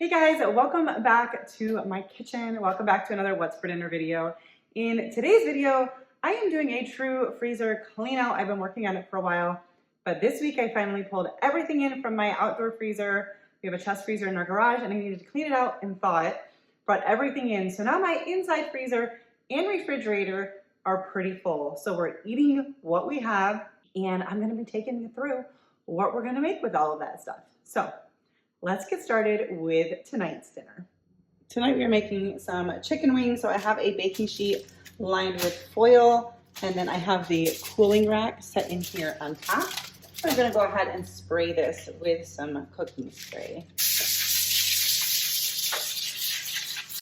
Hey guys, welcome back to my kitchen. Welcome back to another What's for Dinner video. In today's video, I am doing a true freezer clean out. I've been working on it for a while, but this week I finally pulled everything in from my outdoor freezer. We have a chest freezer in our garage and I needed to clean it out and thaw it. Brought everything in. So now my inside freezer and refrigerator are pretty full. So we're eating what we have and I'm gonna be taking you through what we're gonna make with all of that stuff. So let's get started with tonight's dinner. Tonight we are making some chicken wings. So I have a baking sheet lined with foil, and then I have the cooling rack set in here on top. I'm gonna go ahead and spray this with some cooking spray.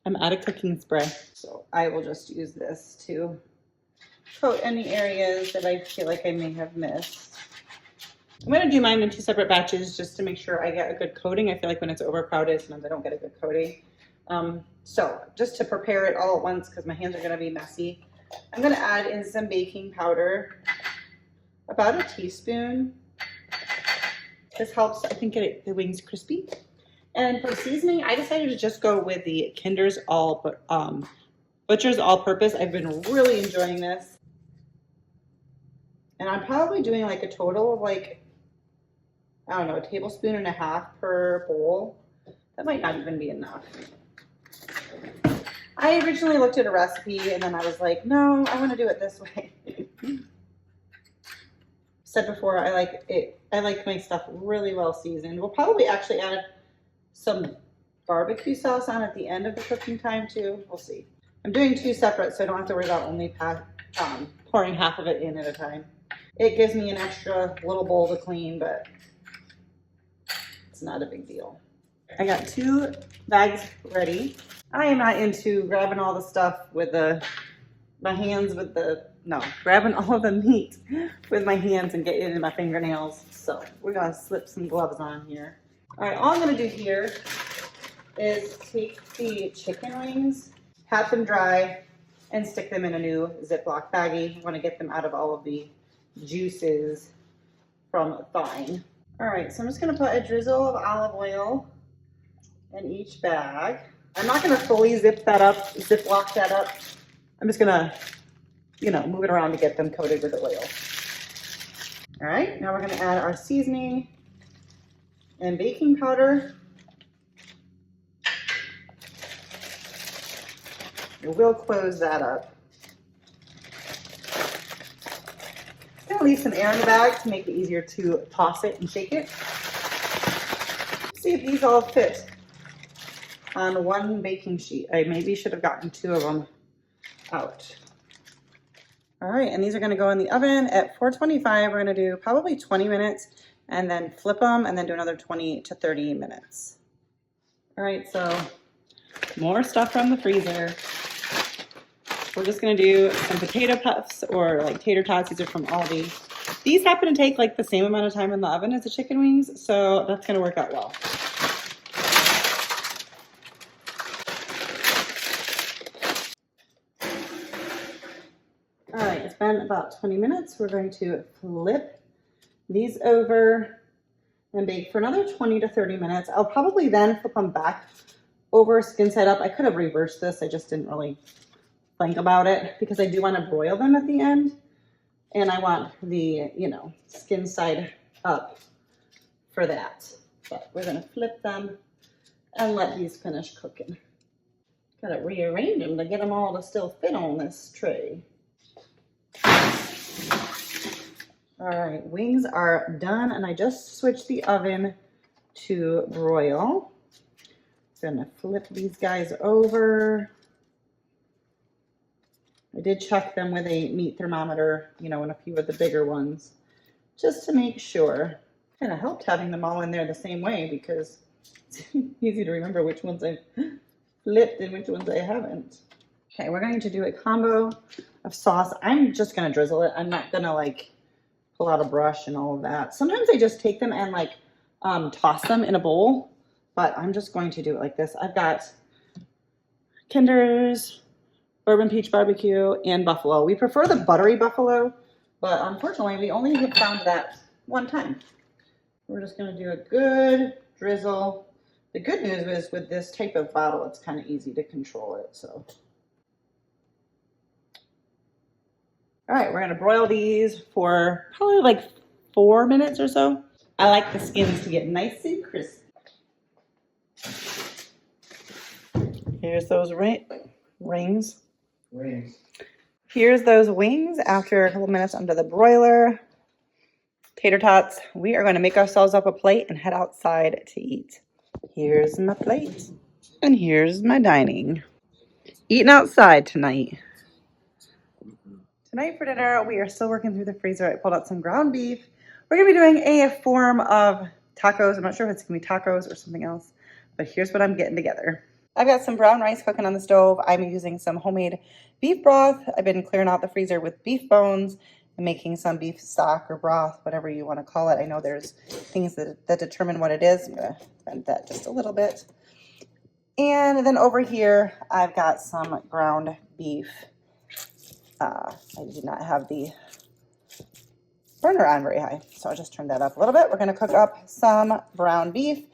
I'm out of cooking spray, so I will just use this to coat any areas that I feel like I may have missed. I'm gonna do mine in two separate batches just to make sure I get a good coating. I feel like when it's overcrowded, sometimes I don't get a good coating. So just to prepare it all at once, because my hands are gonna be messy, I'm gonna add in some baking powder, about a teaspoon. This helps, I think, get the wings crispy. And for seasoning, I decided to just go with the Kinder's Butcher's All-Purpose. I've been really enjoying this. And I'm probably doing like a total of like, I don't know, a tablespoon and a half per bowl. That might not even be enough. I originally looked at a recipe and then I was like, no, I want to do it this way. Said before, I like my stuff really well seasoned. We'll probably actually add some barbecue sauce on at the end of the cooking time too. We'll see. I'm doing two separate, so I don't have to worry about only pouring half of it in at a time. It gives me an extra little bowl to clean, but it's not a big deal. I got 2 bags ready. I am not into grabbing all the stuff with grabbing all of the meat with my hands and getting it in my fingernails. So we're gonna slip some gloves on here. All right, all I'm gonna do here is take the chicken wings, pat them dry, and stick them in a new Ziploc baggie. I wanna get them out of all of the juices from thawing. All right, so I'm just gonna put a drizzle of olive oil in each bag. I'm not gonna fully Ziploc that up. I'm just gonna, move it around to get them coated with the oil. All right, now we're gonna add our seasoning and baking powder. We'll close that up. Leave some air in the bag to make it easier to toss it and shake it. See if these all fit on one baking sheet. I maybe should have gotten 2 of them out. All right, and these are gonna go in the oven at 425. We're gonna do probably 20 minutes and then flip them and then do another 20 to 30 minutes. All right, so more stuff from the freezer. We're just gonna do some potato puffs or like tater tots. These are from Aldi. These happen to take like the same amount of time in the oven as the chicken wings, so that's gonna work out well. All right, it's been about 20 minutes. We're going to flip these over and bake for another 20 to 30 minutes. I'll probably then flip them back over skin side up. I could have reversed this. I just didn't really think about it because I do want to broil them at the end and I want the, skin side up for that. But we're going to flip them and let these finish cooking. Got to rearrange them to get them all to still fit on this tray. All right, wings are done and I just switched the oven to broil. I'm going to flip these guys over. I did check them with a meat thermometer, in a few of the bigger ones, just to make sure. Kind of helped having them all in there the same way because it's easy to remember which ones I've flipped and which ones I haven't. Okay, we're going to do a combo of sauce. I'm just going to drizzle it. I'm not going to pull out a brush and all of that. Sometimes I just take them and toss them in a bowl, but I'm just going to do it like this. I've got Kinder's Bourbon Peach Barbecue and Buffalo. We prefer the buttery Buffalo, but unfortunately we only have found that one time. We're just gonna do a good drizzle The good news is with this type of bottle, it's kind of easy to control it. So, all right, we're gonna broil these for probably like 4 minutes or so. I like the skins to get nice and crispy. Here's those rings. Here's those wings after a couple minutes under the broiler. Tater tots. We are going to make ourselves up a plate and head outside to eat. Here's my plate. And here's my dining. Eating outside tonight. Tonight for dinner, we are still working through the freezer. I pulled out some ground beef. We're going to be doing a form of tacos. I'm not sure if it's going to be tacos or something else, but here's what I'm getting together. I've got some brown rice cooking on the stove. I'm using some homemade beef broth. I've been clearing out the freezer with beef bones and making some beef stock or broth, whatever you want to call it. I know there's things that determine what it is. I'm going to bend that just a little bit. And then over here, I've got some ground beef. I did not have the burner on very high, so I'll just turn that up a little bit. We're going to cook up some brown beef,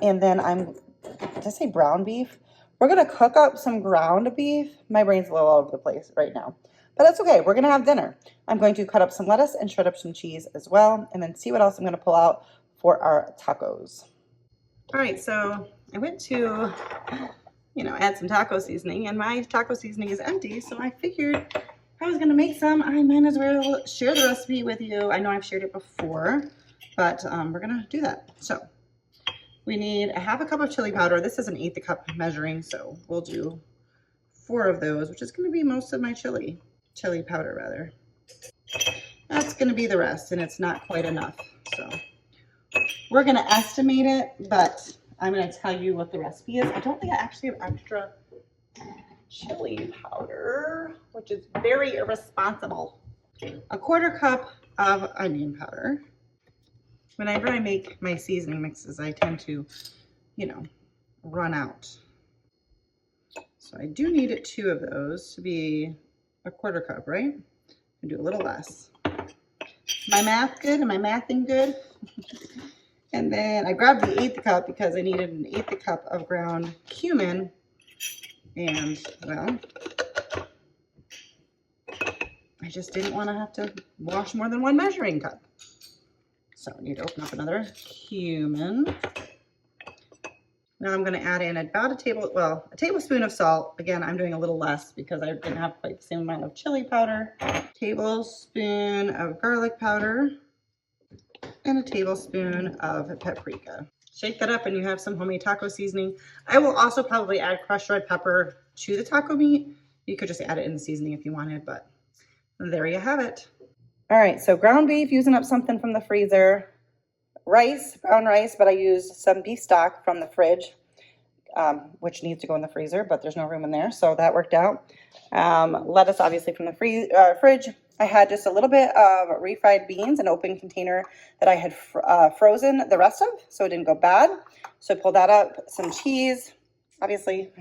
and then did I say brown beef? We're going to cook up some ground beef. My brain's a little all over the place right now, but that's okay. We're going to have dinner. I'm going to cut up some lettuce and shred up some cheese as well, and then see what else I'm going to pull out for our tacos. All right, so I went to, add some taco seasoning, and my taco seasoning is empty, so I figured if I was going to make some, I might as well share the recipe with you. I know I've shared it before, but we're going to do that. So we need a half a cup of chili powder. This is an 1/8 cup measuring, so we'll do 4 of those, which is going to be most of my chili powder rather. That's going to be the rest, and it's not quite enough. So we're going to estimate it, but I'm going to tell you what the recipe is. I don't think I actually have extra chili powder, which is very irresponsible. A 1/4 cup of onion powder. Whenever I make my seasoning mixes, I tend to, run out. So I do need 2 of those to be a 1/4 cup, right? I do a little less. Is my math good? Am I mathing good? And then I grabbed the 1/8 cup because I needed an 1/8 cup of ground cumin. And, well, I just didn't want to have to wash more than 1 measuring cup. So I need to open up another cumin. Now I'm going to add in about a tablespoon of salt. Again, I'm doing a little less because I didn't have quite the same amount of chili powder. Tablespoon of garlic powder. And a tablespoon of paprika. Shake that up and you have some homemade taco seasoning. I will also probably add crushed red pepper to the taco meat. You could just add it in the seasoning if you wanted, but there you have it. All right, so ground beef, using up something from the freezer. Rice, brown rice, but I used some beef stock from the fridge, which needs to go in the freezer, but there's no room in there, so that worked out. Lettuce, obviously, from the fridge. I had just a little bit of refried beans, an open container that I had frozen the rest of, so it didn't go bad. So I pulled that up, some cheese, obviously,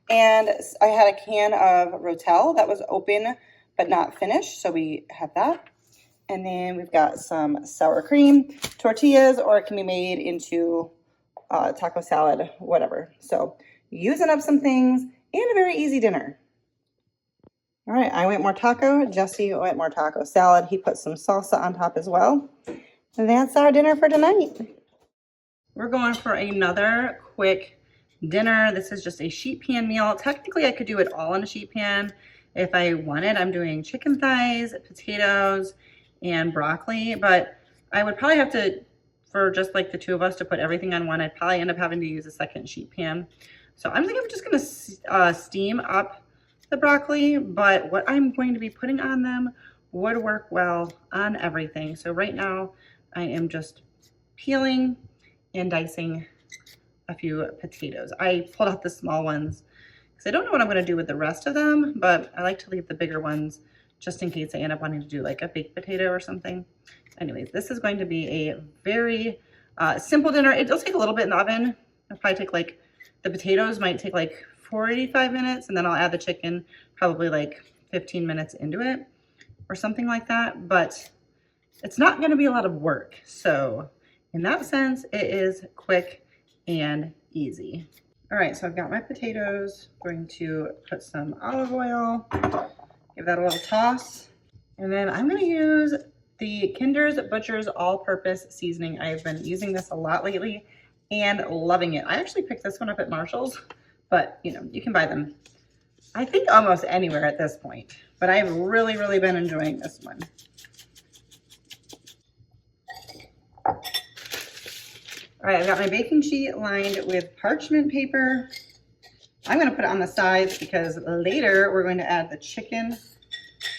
and I had a can of Rotel that was open but not finished, so we have that. And then we've got some sour cream, tortillas, or it can be made into taco salad, whatever. So using up some things and a very easy dinner. All right, I went more taco. Jesse went more taco salad. He put some salsa on top as well. And that's our dinner for tonight. We're going for another quick dinner. This is just a sheet pan meal. Technically, I could do it all in a sheet pan if I wanted. I'm doing chicken thighs, potatoes, and broccoli, but I would probably have to, for just like the 2 of us to put everything on one, I'd probably end up having to use a second sheet pan. So I'm thinking I'm just gonna steam up the broccoli, but what I'm going to be putting on them would work well on everything. So right now I am just peeling and dicing a few potatoes. I pulled out the small ones because I don't know what I'm gonna do with the rest of them, but I like to leave the bigger ones just in case I end up wanting to do like a baked potato or something. Anyways, this is going to be a very simple dinner. It does take a little bit in the oven. It'll probably take like, the potatoes might take like 45 minutes, and then I'll add the chicken probably like 15 minutes into it or something like that, but it's not gonna be a lot of work. So in that sense, it is quick and easy. All right, so I've got my potatoes. I'm going to put some olive oil, give that a little toss. And then I'm gonna use the Kinder's Butcher's All-Purpose Seasoning. I've been using this a lot lately and loving it. I actually picked this one up at Marshall's, but you know, you can buy them, I think, almost anywhere at this point. But I've really, really been enjoying this one. All right, I've got my baking sheet lined with parchment paper. I'm gonna put it on the sides because later we're going to add the chicken,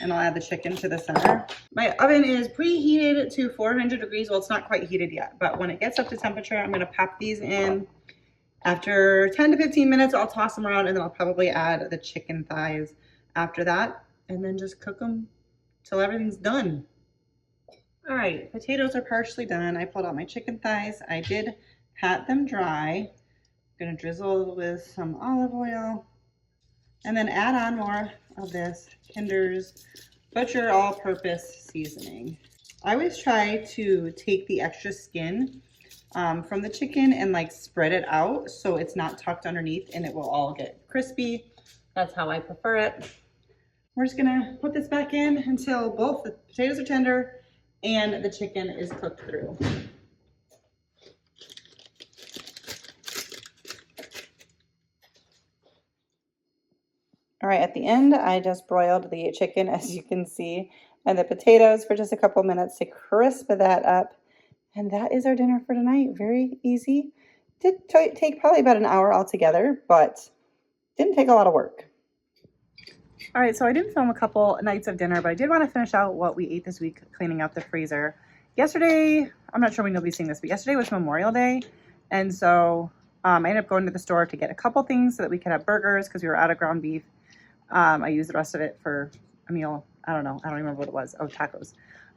and I'll add the chicken to the center. My oven is preheated to 400 degrees. Well, it's not quite heated yet, but when it gets up to temperature, I'm gonna pop these in. After 10 to 15 minutes, I'll toss them around, and then I'll probably add the chicken thighs after that, and then just cook them till everything's done. All right, potatoes are partially done. I pulled out my chicken thighs. I did pat them dry. I'm gonna drizzle with some olive oil and then add on more of this Kinder's Butcher All-Purpose Seasoning. I always try to take the extra skin from the chicken and like spread it out so it's not tucked underneath and it will all get crispy. That's how I prefer it. We're just gonna put this back in until both the potatoes are tender and the chicken is cooked through. All right, at the end, I just broiled the chicken, as you can see, and the potatoes for just a couple minutes to crisp that up. And that is our dinner for tonight. Very easy. Did take probably about an hour altogether, but didn't take a lot of work. All right, so I didn't film a couple nights of dinner, but I did want to finish out what we ate this week, cleaning out the freezer. Yesterday, I'm not sure when you'll be seeing this, but yesterday was Memorial Day. And so I ended up going to the store to get a couple things so that we could have burgers because we were out of ground beef. I used the rest of it for a meal. I don't know. I don't remember what it was. Oh, tacos.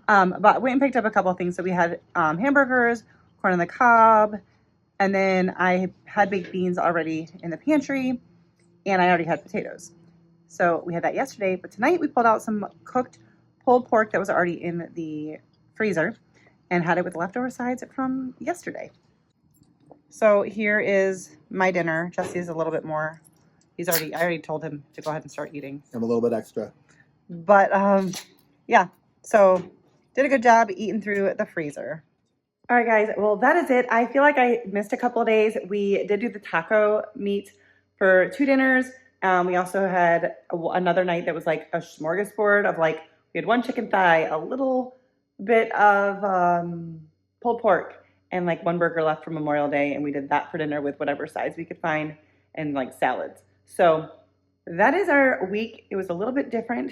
But went and picked up a couple of things. So we had hamburgers, corn on the cob, and then I had baked beans already in the pantry, and I already had potatoes. So we had that yesterday, but tonight we pulled out some cooked pulled pork that was already in the freezer and had it with leftover sides from yesterday. So here is my dinner. Jesse's a little bit more. I already told him to go ahead and start eating. I'm a little bit extra. But yeah, so did a good job eating through the freezer. All right, guys, well, that is it. I feel like I missed a couple of days. We did do the taco meat for 2 dinners. We also had another night that was like a smorgasbord of like, we had 1 chicken thigh, a little bit of pulled pork, and like 1 burger left from Memorial Day. And we did that for dinner with whatever sides we could find and like salads. So that is our week. It was a little bit different,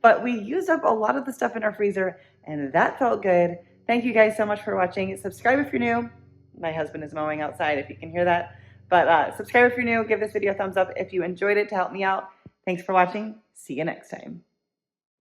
but we used up a lot of the stuff in our freezer and that felt good. Thank you guys so much for watching. Subscribe if you're new. My husband is mowing outside if you can hear that. But subscribe if you're new. Give this video a thumbs up if you enjoyed it to help me out. Thanks for watching. See you next time.